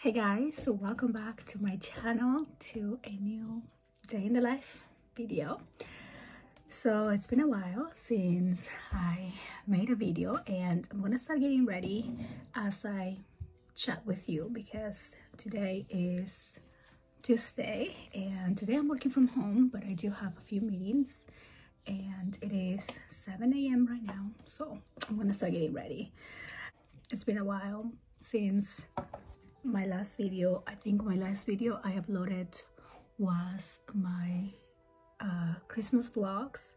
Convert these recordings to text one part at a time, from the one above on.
Hey guys, so welcome back to my channel, to a new day in the life video. So it's been a while since I made a video, and I'm gonna start getting ready as I chat with you because today is Tuesday and today I'm working from home, but I do have a few meetings and it is 7 a.m. right now, so I'm gonna start getting ready. It's been a while since my last video. I think my last video I uploaded was my Christmas vlogs,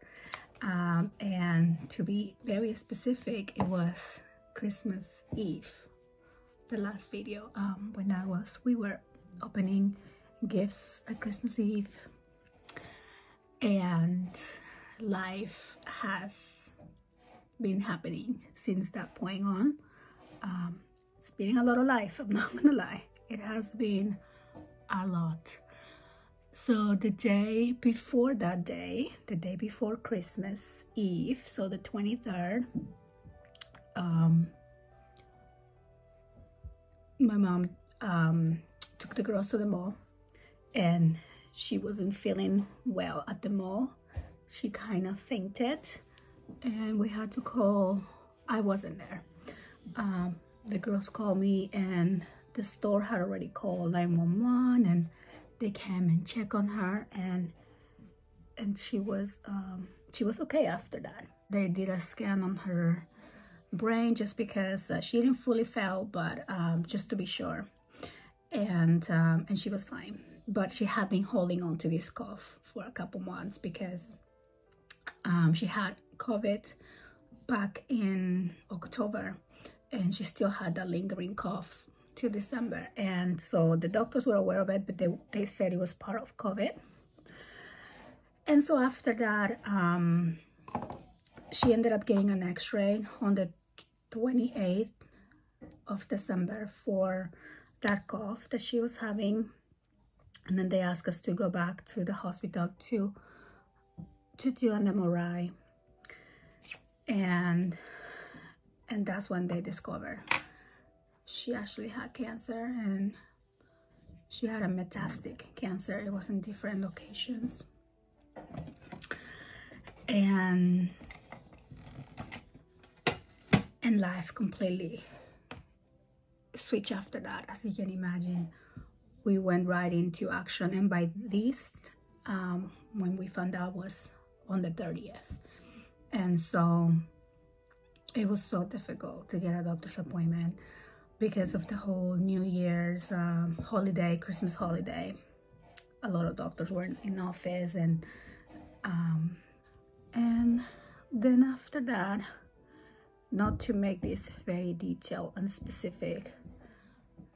and to be very specific, it was Christmas Eve, the last video, when we were opening gifts at Christmas Eve. And life has been happening since that point on. It's been a lot of life, I'm not gonna lie. It has been a lot. So the day before that day, the day before Christmas Eve, so the 23rd, my mom took the girls to the mall, and she wasn't feeling well at the mall. She kind of fainted and we had to call. I wasn't there. The girls called me and the store had already called 911, and they came and checked on her, and she was okay after that. They did a scan on her brain just because she didn't fully fail, but just to be sure, and she was fine. But she had been holding on to this cough for a couple months because she had COVID back in October, and she still had that lingering cough till December. And so the doctors were aware of it, but they said it was part of COVID. And so after that, she ended up getting an x-ray on the 28th of December for that cough that she was having. And then they asked us to go back to the hospital to do an MRI. And that's when they discovered she actually had cancer, and she had a metastatic cancer. It was in different locations. And life completely switched after that. As you can imagine, we went right into action, and by this, when we found out, was on the 30th. And so it was so difficult to get a doctor's appointment because of the whole New Year's holiday, Christmas holiday. A lot of doctors weren't in office, and then after that, not to make this very detailed and specific,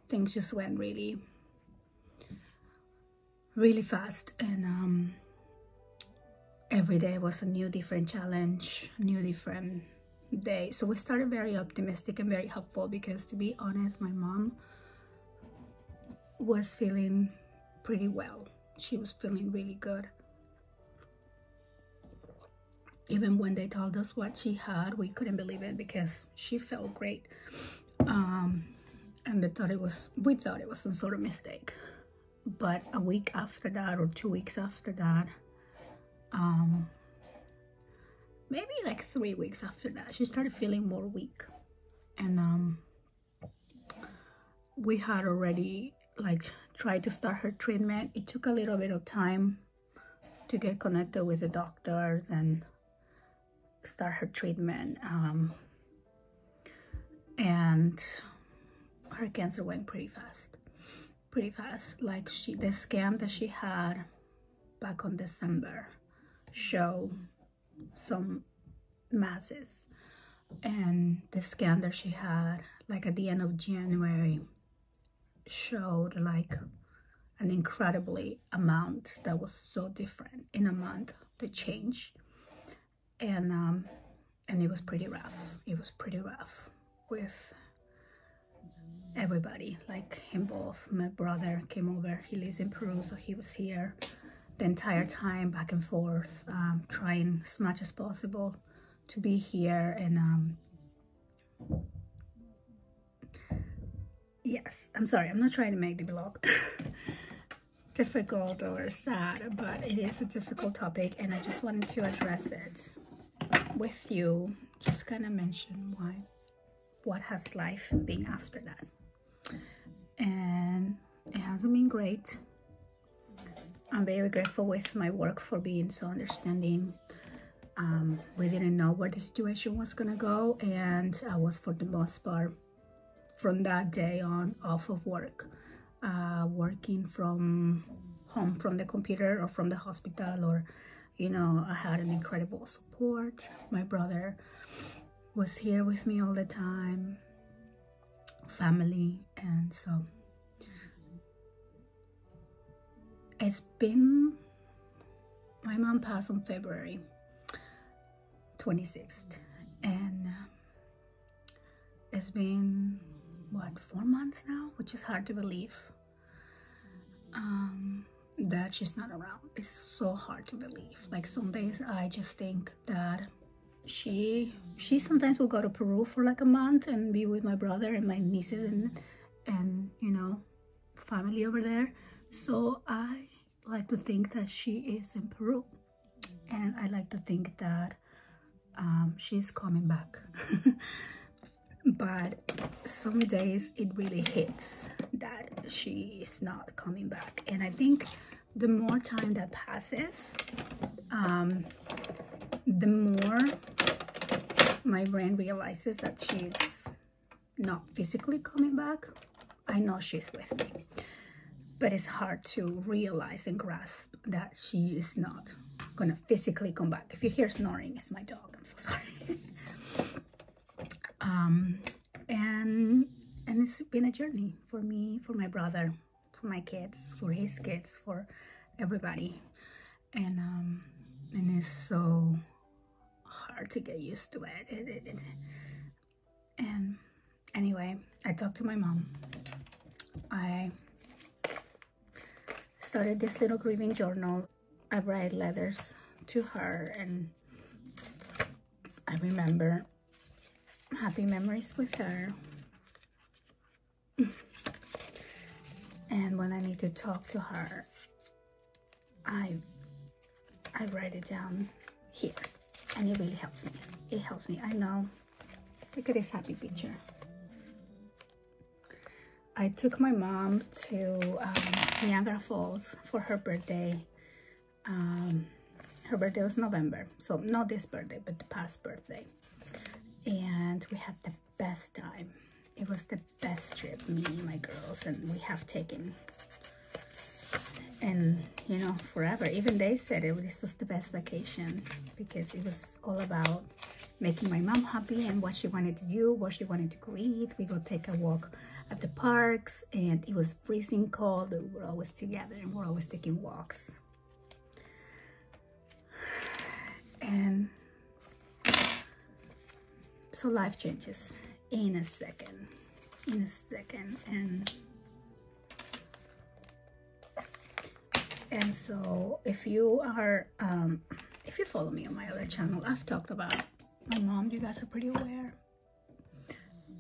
things just went really fast, and every day was a new different challenge, a new different day. So we started very optimistic and very hopeful because, to be honest, my mom was feeling pretty well. She was feeling really good. Even when they told us what she had, we couldn't believe it because she felt great. And we thought it was some sort of mistake. But a week after that, or 2 weeks after that, maybe like 3 weeks after that, she started feeling more weak. And we had already tried to start her treatment. It took a little bit of time to get connected with the doctors and start her treatment, and her cancer went pretty fast. Like the scan that she had back on December showed some masses, and the scan that she had like at the end of January showed like an incredibly amount that was so different in a month, the change. And it was pretty rough. It was pretty rough with everybody like involved. My brother came over, he lives in Peru, so he was here the entire time, back and forth, trying as much as possible to be here. And yes, I'm sorry, I'm not trying to make the vlog difficult or sad, but it is a difficult topic, and I just wanted to address it with you. Just kind of mention what has life been after that. And it hasn't been great. I'm very grateful with my work for being so understanding. We didn't know where the situation was gonna go, and I was, for the most part, from that day on, off of work, working from home, from the computer or from the hospital, or, you know, I had an incredible support. My brother was here with me all the time, family. And so it's been, my mom passed on February 26th, and it's been, what, 4 months now, which is hard to believe, that she's not around. It's so hard to believe. Like, some days I just think that she sometimes will go to Peru for like a month and be with my brother and my nieces and you know, family over there. So I like to think that she is in Peru, and I like to think that she's coming back. But some days it really hits that she is not coming back, and I think the more time that passes, the more my brain realizes that she's not physically coming back. I know she's with me, but it's hard to realize and grasp that she is not gonna physically come back. If you hear snoring, it's my dog. I'm so sorry. And it's been a journey for me, for my brother, for my kids, for his kids, for everybody, and it's so hard to get used to it. And anyway, I talked to my mom. I started this little grieving journal. I write letters to her, and I remember happy memories with her. And when I need to talk to her, I write it down here, and it really helps me. It helps me. I know. Look at this happy picture. I took my mom to Niagara Falls for her birthday. Her birthday was November, so not this birthday, but the past birthday. And we had the best time. It was the best trip, me and my girls, and we have taken, and you know, forever. Even they said this was the best vacation, because it was all about making my mom happy and what she wanted to do, what she wanted to go eat. We go take a walk at the parks, and it was freezing cold, but we were always together and we're always taking walks. And so life changes in a second, and so if you are if you follow me on my other channel, I've talked about my mom. You guys are pretty aware,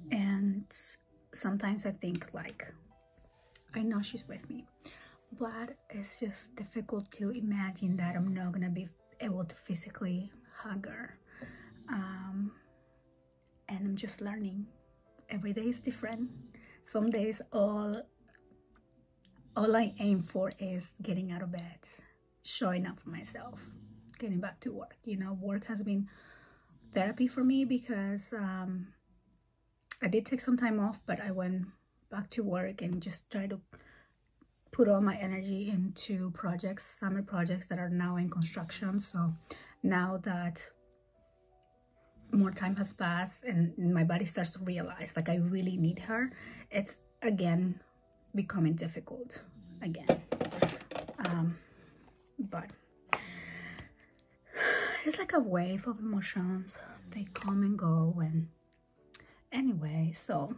and sometimes I think, like, I know she's with me, but it's just difficult to imagine that I'm not gonna be able to physically hug her. And I'm just learning. Every day is different. Some days all I aim for is getting out of bed, showing up for myself, getting back to work. You know, work has been therapy for me, because I did take some time off, but I went back to work and just tried to put all my energy into projects, summer projects that are now in construction. So now that more time has passed and my body starts to realize, like, I really need her, it's again becoming difficult again. But it's like a wave of emotions. They come and go. And anyway, so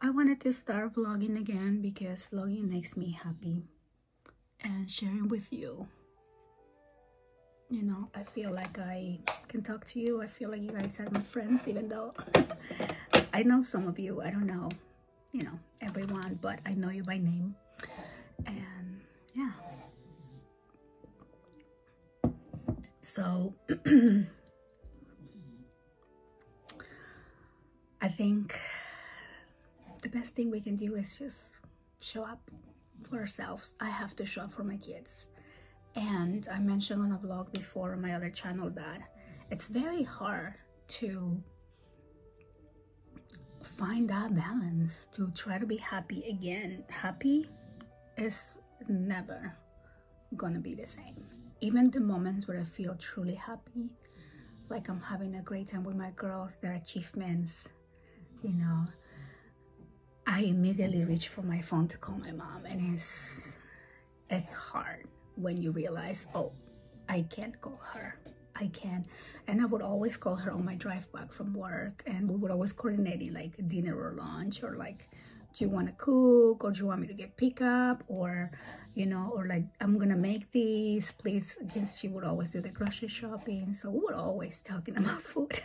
I wanted to start vlogging again, because vlogging makes me happy, and sharing with you. You know, I feel like I can talk to you. I feel like you guys are my friends, even though I know some of you, I don't know. you know, everyone, but I know you by name. And yeah, so I think the best thing we can do is just show up for ourselves. I have to show up for my kids. And I mentioned on a vlog before on my other channel that it's very hard to find that balance, to try to be happy again. Happy is never gonna be the same. Even the moments where I feel truly happy, like I'm having a great time with my girls, their achievements, you know, I immediately reach for my phone to call my mom, and it's hard when you realize, oh, I can't call her. I can't. And I would always call her on my drive back from work, and we would always coordinate like dinner or lunch, or like, do you want to cook, or do you want me to get pickup, or you know, or like, I'm gonna make these, please, because she would always do the grocery shopping. So we were always talking about food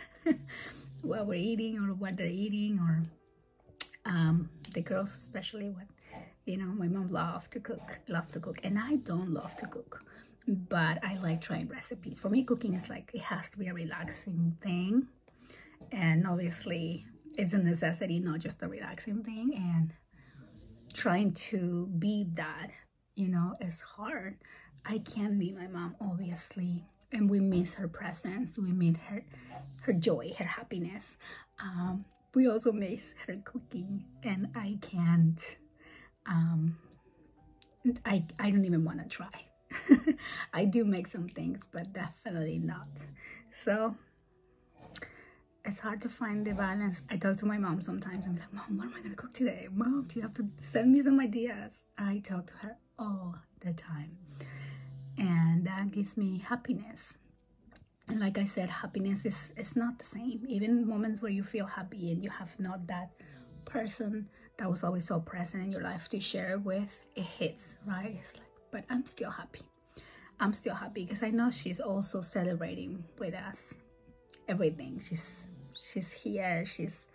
while we're eating, or what they're eating, or the girls especially, what, you know, my mom love to cook, and I don't love to cook, but I like trying recipes. For me, cooking is like, it has to be a relaxing thing, and obviously it's a necessity, not just a relaxing thing. And trying to be that, you know, is hard. I can't be my mom, obviously, and we miss her presence, we miss her joy, her happiness. We also miss her cooking, and I can't, I don't even want to try. I do make some things, but definitely not. So it's hard to find the balance. I talk to my mom sometimes. I'm like, Mom, what am I gonna cook today? Mom, do you have to send me some ideas? I talk to her all the time, and that gives me happiness. And like I said, happiness is not the same. Even moments where you feel happy and you have not that person that was always so present in your life to share with, it hits, right? It's like, but I'm still happy. I'm still happy because I know she's also celebrating with us everything. She's here, she's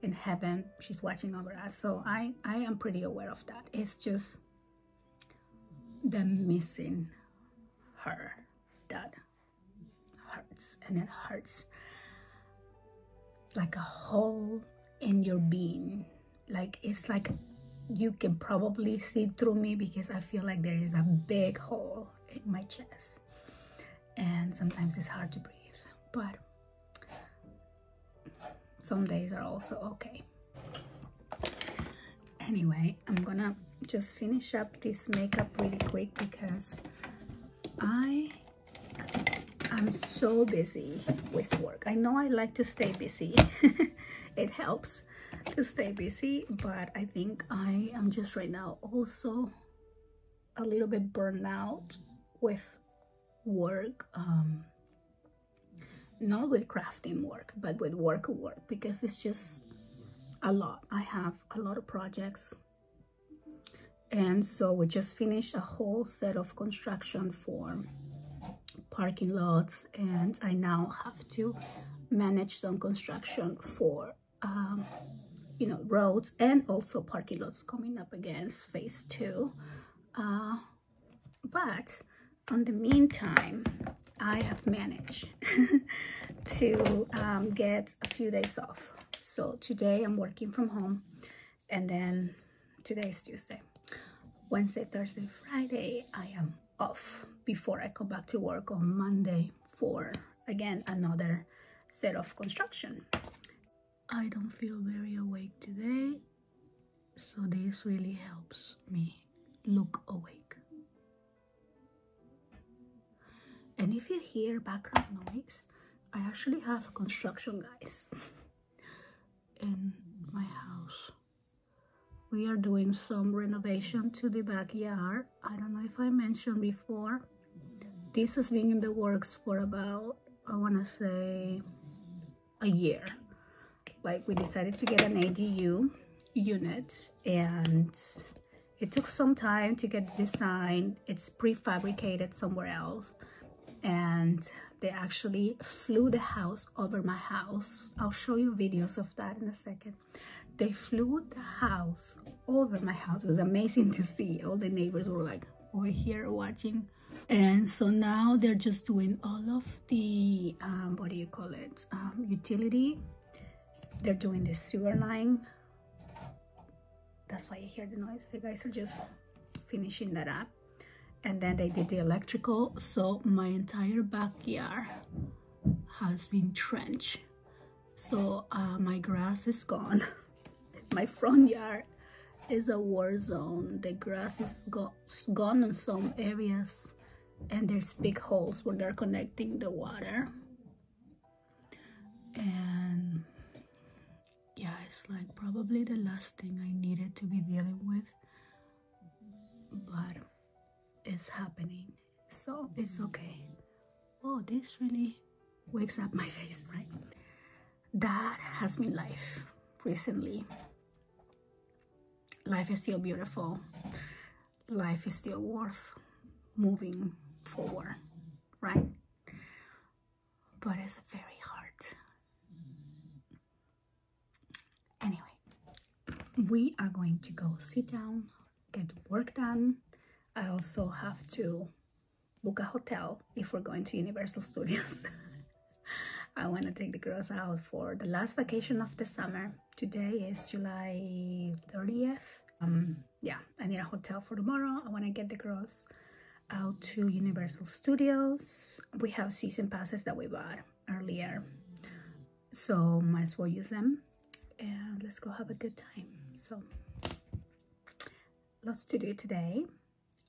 in heaven, she's watching over us. So I am pretty aware of that. It's just the missing her that hurts, and it hurts like a hole in your being. Like, it's like you can probably see through me, because I feel like there is a big hole in my chest, and sometimes it's hard to breathe, but some days are also okay. Anyway, I'm gonna just finish up this makeup really quick because I'm so busy with work. I know I like to stay busy. It helps to stay busy, but I think I am just right now also a little bit burned out with work. Not with crafting work, but with work, because it's just a lot. I have a lot of projects, and so we just finished a whole set of construction for parking lots, and I now have to manage some construction for you know, roads, and also parking lots coming up against phase 2. But on the meantime, I have managed to get a few days off. So today I'm working from home, and then today is Tuesday. Wednesday, Thursday, Friday, I am off before I come back to work on Monday for, again, another set of construction. I don't feel very awake today, so this really helps me look awake. And if you hear background noise, I actually have construction guys in my house. We are doing some renovation to the backyard. I don't know if I mentioned before, this has been in the works for about, I want to say, a year. Like, we decided to get an ADU unit, and it took some time to get designed. It's prefabricated somewhere else, and they actually flew the house over my house. I'll show you videos of that in a second. They flew the house over my house. It was amazing to see. All the neighbors were like over here watching. And so now they're just doing all of the what do you call it, utility. They're doing the sewer line. That's why you hear the noise. The guys are just finishing that up. And then they did the electrical. So my entire backyard has been trenched. So my grass is gone. My front yard is a war zone. The grass is gone in some areas, and there's big holes where they're connecting the water. And yeah, it's like probably the last thing I needed to be dealing with, but it's happening, so it's okay. Oh, this really wakes up my face, right? That has been life recently. Life is still beautiful. Life is still worth moving forward, right? But it's very hard. Anyway, we are going to go sit down, get work done. I also have to book a hotel if we're going to Universal Studios. I want to take the girls out for the last vacation of the summer. Today is July 30th. Yeah, I need a hotel for tomorrow. I want to get the girls out to Universal Studios. We have season passes that we bought earlier, so might as well use them. And let's go have a good time. So lots to do today.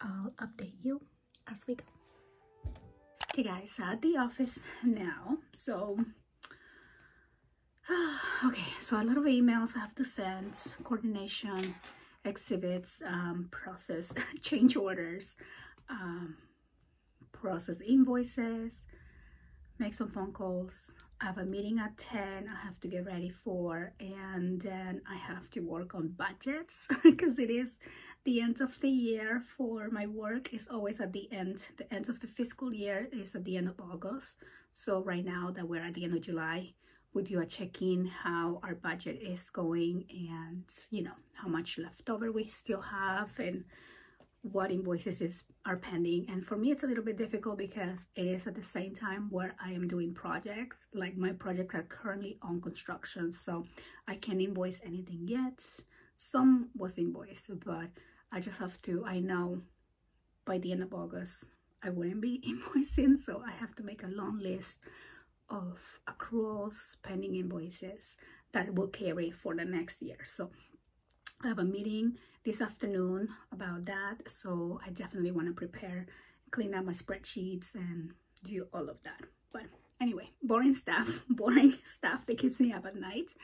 I'll update you as we go. Okay guys, at the office now. So okay, so a lot of emails I have to send, coordination, exhibits, process change orders, process invoices, make some phone calls. I have a meeting at 10 I have to get ready for, and then I have to work on budgets because it is the end of the year. For my work is always at the end of the fiscal year is at the end of August. So right now that we're at the end of July, we do a check-in how our budget is going, and you know how much leftover we still have and what invoices are pending. And for me it's a little bit difficult because it is at the same time where I am doing projects. Like my projects are currently on construction, so I can't invoice anything yet. Some was invoiced, but I just have to, I know by the end of August I wouldn't be invoicing, so I have to make a long list of accruals, pending invoices that will carry for the next year. So I have a meeting this afternoon about that, so I definitely want to prepare, clean up my spreadsheets and do all of that. But anyway, boring stuff that keeps me up at night.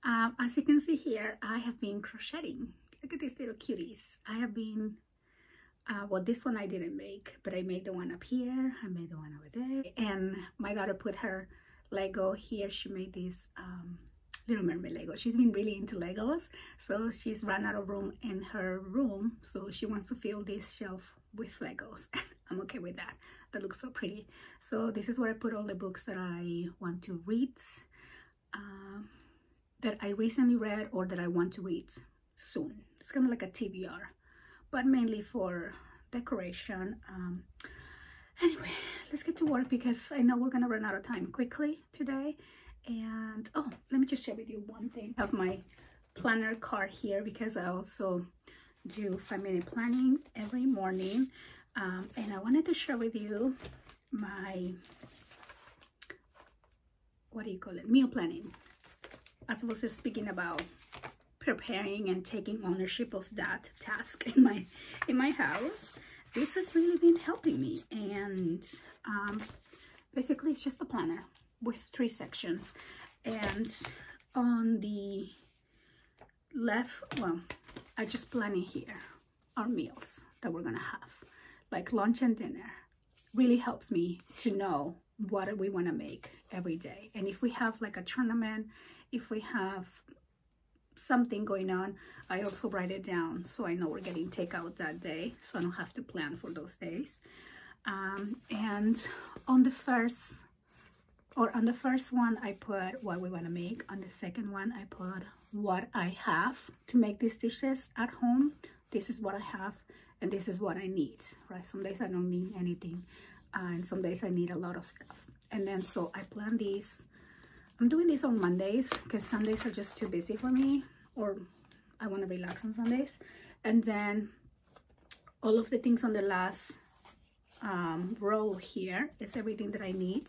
As you can see here, I have been crocheting. Look at these little cuties. I have been well, this one I didn't make, but I made the one up here, I made the one over there, and my daughter put her Lego here. She made this Little Mermaid Lego. She's been really into Legos, so she's run out of room in her room, so she wants to fill this shelf with Legos. I'm okay with that. That looks so pretty. So this is where I put all the books that I want to read, that I recently read or that I want to read soon. It's kind of like a TBR, but mainly for decoration. Anyway, let's get to work because I know we're gonna run out of time quickly today. And oh, let me just share with you one thing. I have my planner card here because I also do 5-minute planning every morning, and I wanted to share with you my, what do you call it, meal planning. As I was just speaking about preparing and taking ownership of that task in my house, this has really been helping me. And basically it's just a planner with 3 sections, and on the left, well, I just plan in here our meals that we're gonna have, like lunch and dinner. Really helps me to know what we want to make every day, and if we have like a tournament, if we have something going on, I also write it down so I know we're getting takeout that day, so I don't have to plan for those days. And on the first one I put what we want to make, on the second one I put what I have to make these dishes at home. This is what I have, and this is what I need, right? Some days I don't need anything, and some days I need a lot of stuff. And then so I plan these. I'm doing this on Mondays because Sundays are just too busy for me, or I want to relax on Sundays. And then all of the things on the last row here is everything that I need,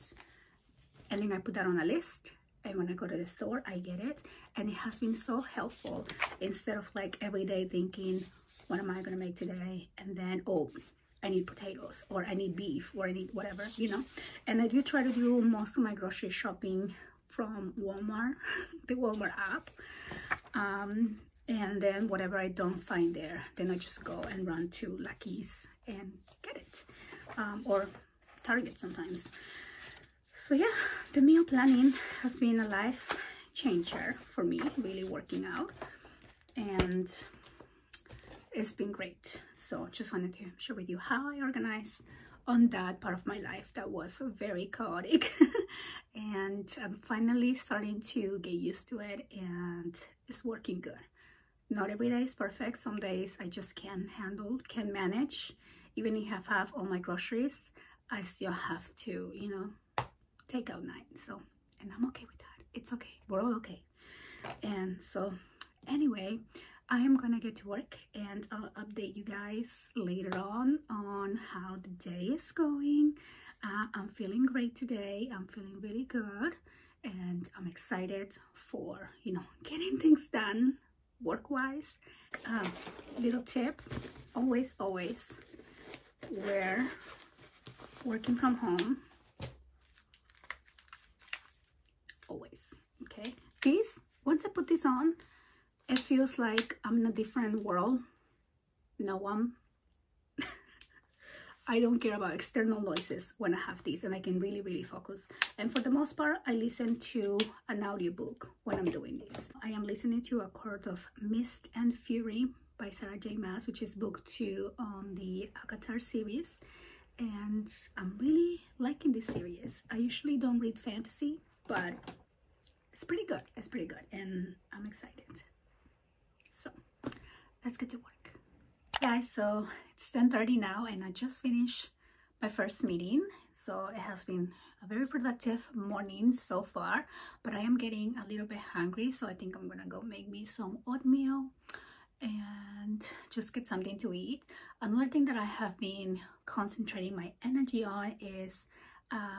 and then I put that on a list, and when I go to the store I get it. And it has been so helpful, instead of like every day thinking, what am I gonna make today, and then, oh, I need potatoes, or I need beef, or I need whatever, you know. And I do try to do most of my grocery shopping from Walmart, the Walmart app, and then whatever I don't find there, then I just go and run to Lucky's and get it, or Target sometimes. So yeah, the meal planning has been a life changer for me, really working out, and it's been great. So just wanted to share with you how I organize on that part of my life that was very chaotic. And I'm finally starting to get used to it, and it's working good. Not every day is perfect. Some days I just can't manage. Even if I have all my groceries, I still have to, you know, take out night. So, and I'm okay with that. It's okay. We're all okay. And so anyway, I am gonna get to work, and I'll update you guys later on how the day is going. I'm feeling great today. I'm feeling really good, and I'm excited for, you know, getting things done work-wise. Little tip, always wear working from home, always, okay? This, once I put this on, it feels like I'm in a different world. No, I don't care about external noises when I have these, and I can really focus. And for the most part, I listen to an audiobook when I'm doing this. I am listening to A Court of Mist and Fury by Sarah J. Maas, which is book 2 on the Avatar series. And I'm really liking this series. I usually don't read fantasy, but it's pretty good. It's pretty good, and I'm excited. So let's get to work. Guys, so it's 10:30 now, and I just finished my first meeting. So it has been a very productive morning so far, but I am getting a little bit hungry, so I think I'm gonna go make me some oatmeal and just get something to eat. Another thing that I have been concentrating my energy on is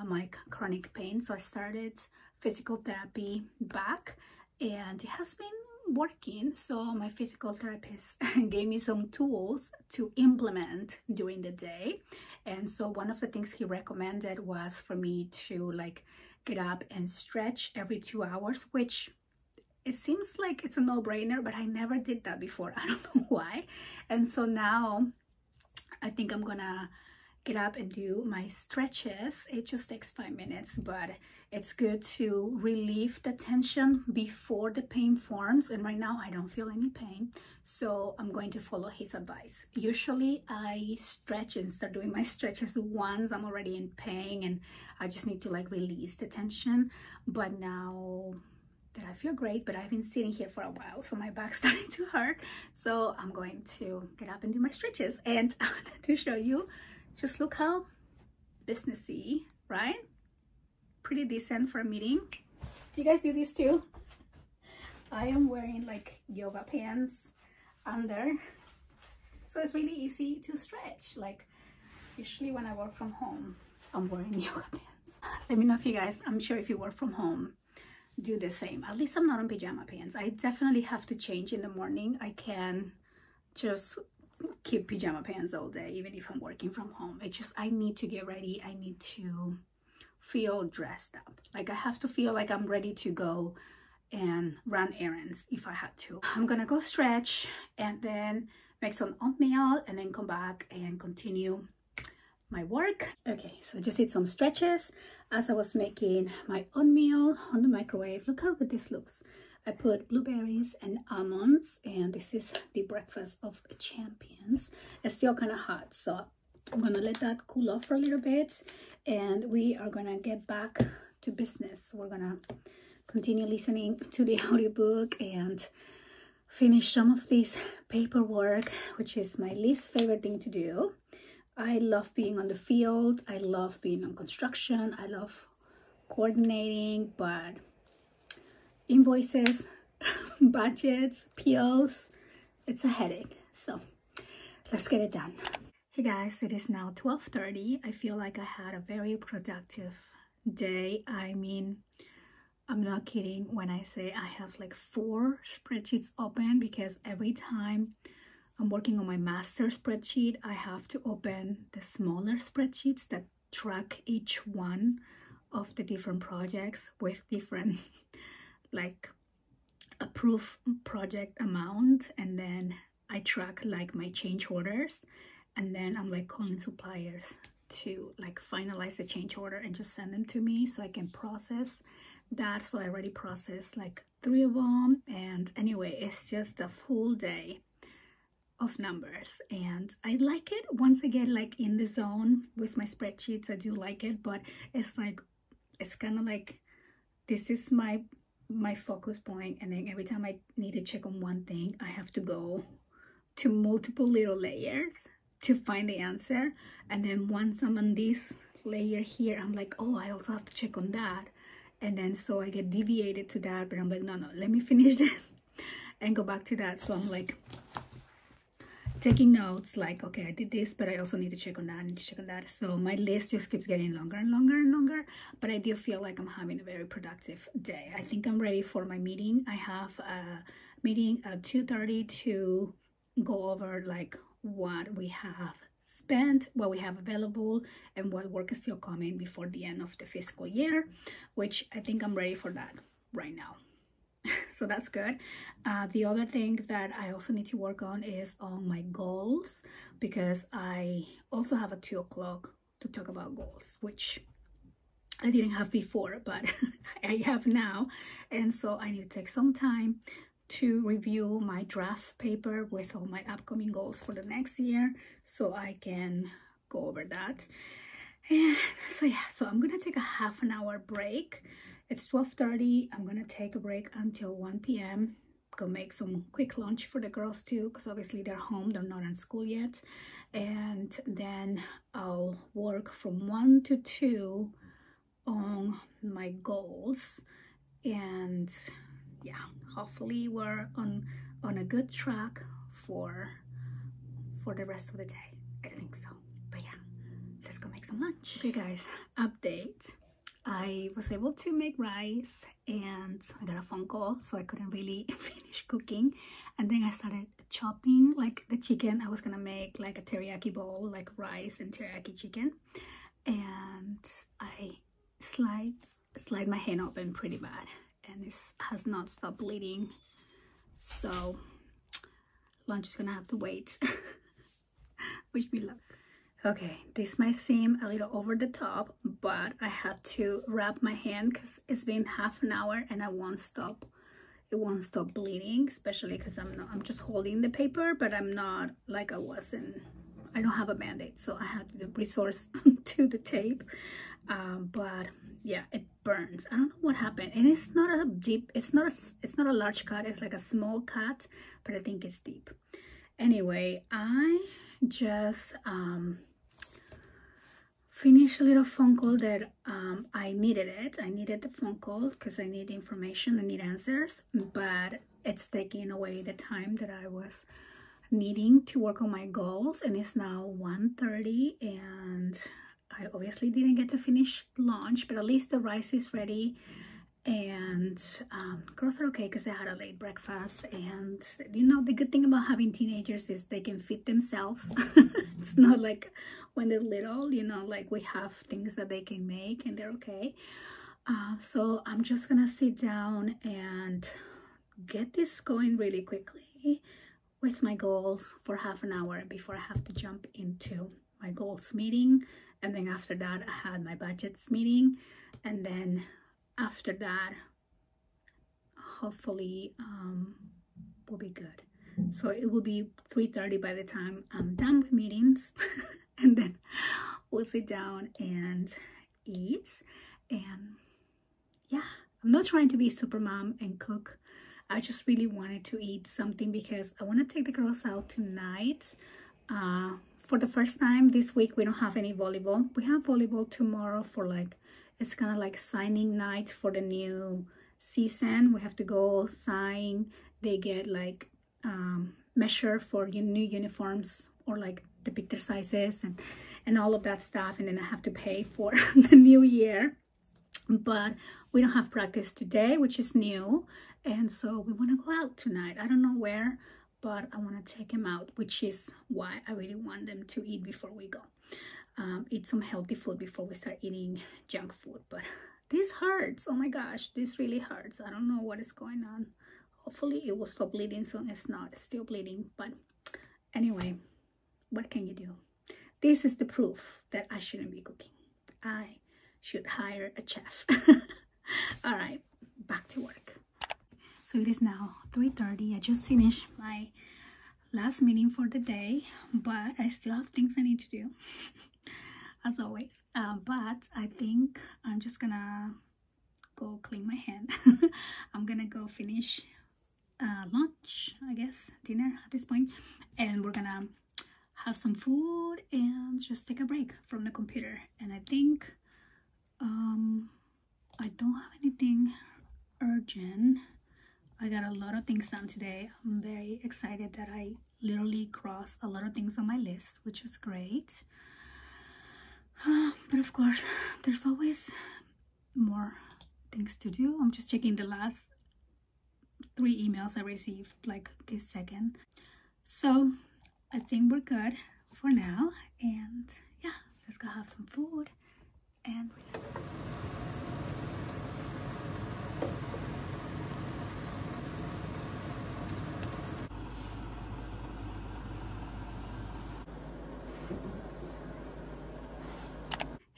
my chronic pain. So I started physical therapy back, and it has been working. So my physical therapist gave me some tools to implement during the day. And so one of the things he recommended was for me to like get up and stretch every 2 hours, which it seems like it's a no-brainer, but I never did that before. I don't know why. And so now I think I'm gonna get up and do my stretches. It just takes 5 minutes, but it's good to relieve the tension before the pain forms. And right now I don't feel any pain, so I'm going to follow his advice. Usually I stretch and start doing my stretches once I'm already in pain, and I just need to like release the tension. But now that I feel great, but I've been sitting here for a while, so my back's starting to hurt. So I'm going to get up and do my stretches. And to show you, just look how businessy, right? Pretty decent for a meeting. Do you guys do this too? I am wearing like yoga pants under, so it's really easy to stretch. Like usually when I work from home, I'm wearing yoga pants. Let me know if you guys, I'm sure if you work from home, do the same. At least I'm not in pajama pants. I definitely have to change in the morning. I can just keep pajama pants all day, even if I'm working from home. It's just, I need to get ready. I need to feel dressed up. Like I have to feel like I'm ready to go and run errands if I had to. I'm gonna go stretch and then make some oatmeal and then come back and continue my work. Okay, so I just did some stretches as I was making my oatmeal on the microwave. Look how good this looks. I put blueberries and almonds, and this is the breakfast of champions. It's still kind of hot, so I'm gonna let that cool off for a little bit, and we are gonna get back to business. We're gonna continue listening to the audiobook and finish some of this paperwork, which is my least favorite thing to do. I love being on the field. I love being on construction. I love coordinating, but invoices, budgets, POs, it's a headache. So let's get it done. Hey guys, it is now 12:30. I feel like I had a very productive day. I mean, I'm not kidding when I say I have like 4 spreadsheets open, because every time I'm working on my master spreadsheet, I have to open the smaller spreadsheets that track each one of the different projects with different like approved project amount, and then I track like my change orders, and then I'm like calling suppliers to like finalize the change order and just send them to me so I can process that. So I already processed like 3 of them, and anyway, it's just a full day of numbers, and I like it. Once I get like in the zone with my spreadsheets, I do like it, but it's like, it's kind of like, this is my focus point, and then every time I need to check on one thing, I have to go to multiple little layers to find the answer. And then once I'm on this layer here, I'm like, oh, I also have to check on that. And then so I get deviated to that, but I'm like, no, let me finish this and go back to that. So I'm like taking notes, like, okay, I did this, but I also need to check on that, I need to check on that. So my list just keeps getting longer and longer and longer, but I do feel like I'm having a very productive day. I think I'm ready for my meeting. I have a meeting at 2:30 to go over like what we have spent, what we have available, and what work is still coming before the end of the fiscal year, which I think I'm ready for that right now. So that's good. The other thing that I also need to work on is on my goals, because I also have a 2 o'clock to talk about goals, which I didn't have before, but I have now. And so I need to take some time to review my draft paper with all my upcoming goals for the next year, so I can go over that. And so yeah, so I'm gonna take a half an hour break. It's 12:30. I'm gonna take a break until 1 p.m. Go make some quick lunch for the girls too, because obviously they're home, they're not in school yet. And then I'll work from 1 to 2 on my goals. And yeah, hopefully we're on a good track for the rest of the day. I think so. But yeah, let's go make some lunch. Okay guys, update. I was able to make rice, and I got a phone call, so I couldn't really finish cooking. And then I started chopping like the chicken. I was gonna make like a teriyaki bowl, like rice and teriyaki chicken. And I slide my hand open pretty bad, and it has not stopped bleeding. So lunch is gonna have to wait. Wish me luck. Okay, this might seem a little over the top, but I had to wrap my hand because it's been half an hour and I won't stop. It won't stop bleeding, especially because I'm just holding the paper, but I'm not like I was in. I don't have a band-aid, so I had to resource to the tape. But yeah, it burns. I don't know what happened, and it's not a deep. It's not a large cut. It's like a small cut, but I think it's deep. Anyway, I just finished a little phone call that I needed it. I needed the phone call because I need information, I need answers, but it's taking away the time that I was needing to work on my goals. And it's now 1:30, and I obviously didn't get to finish lunch, but at least the rice is ready. And girls are okay because they had a late breakfast. And you know, the good thing about having teenagers is they can feed themselves. It's not like when they're little, you know, like we have things that they can make and they're okay. So I'm just gonna sit down and get this going really quickly with my goals for half an hour before I have to jump into my goals meeting. And then after that, I had my budgets meeting, and then after that, hopefully will be good. So it will be 3:30 by the time I'm done with meetings. And then we'll sit down and eat. And yeah, I'm not trying to be super mom and cook. I just really wanted to eat something because I want to take the girls out tonight. For the first time this week, we don't have any volleyball. We have volleyball tomorrow for like, it's kind of like signing night for the new season. We have to go sign. They get like measure for new uniforms or like depict their sizes and all of that stuff. And then I have to pay for the new year. But we don't have practice today, which is new. And so we want to go out tonight. I don't know where, but I want to take them out, which is why I really want them to eat before we go. Eat some healthy food before we start eating junk food. But this hurts. Oh my gosh, this really hurts. I don't know what is going on. Hopefully it will stop bleeding soon. It's not. It's still bleeding. But anyway, what can you do? This is the proof that I shouldn't be cooking. I should hire a chef. All right, back to work. So it is now 3:30. I just finished my last meeting for the day, but I still have things I need to do as always. But I think I'm just gonna go clean my hand. I'm gonna go finish lunch, I guess, dinner at this point, and we're gonna have some food and just take a break from the computer. And I think I don't have anything urgent. I got a lot of things done today. I'm very excited that I literally crossed a lot of things on my list, which is great. But of course, there's always more things to do. I'm just checking the last 3 emails I received like this second. So I think we're good for now. And yeah, let's go have some food and relax.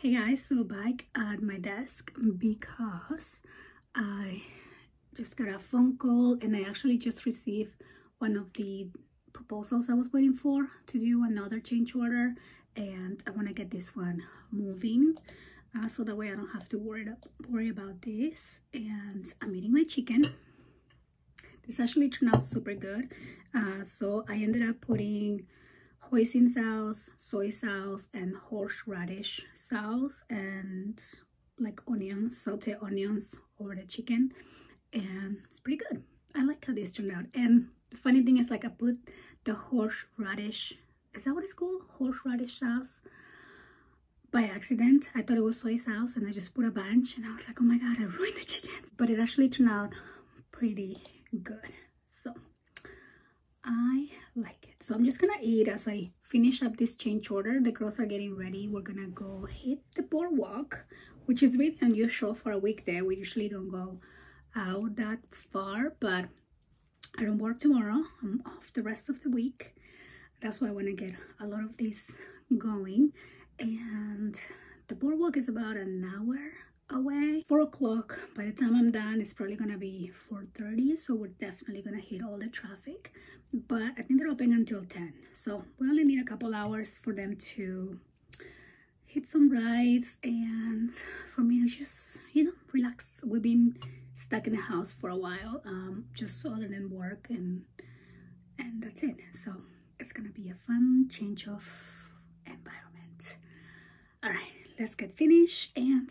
Hey guys, so back at my desk because I just got a phone call and I actually just received one of the proposals I was waiting for to do another change order, and I want to get this one moving so that way I don't have to worry about this. And I'm eating my chicken. This actually turned out super good. So I ended up putting hoisin sauce, soy sauce, and horseradish sauce, and like onions, sauteed onions over the chicken, and it's pretty good. I like how this turned out. And the funny thing is, like, I put the horseradish, is that what it's called? Horseradish sauce by accident. I thought it was soy sauce and I just put a bunch and I was like, oh my god, I ruined the chicken. But it actually turned out pretty good. So I like it. So I'm just gonna eat as I finish up this change order. The girls are getting ready. We're gonna go hit the boardwalk, which is really unusual for a weekday. We usually don't go out that far, but I don't work tomorrow. I'm off the rest of the week. That's why I want to get a lot of this going. And the boardwalk is about an hour away. 4 o'clock. By the time I'm done, it's probably gonna be 4:30, so we're definitely gonna hit all the traffic. But I think they're open until 10, so we only need a couple hours for them to hit some rides and for me to just, you know, relax. We've been stuck in the house for a while, just other than work, and that's it. So it's gonna be a fun change of environment. All right, let's get finished and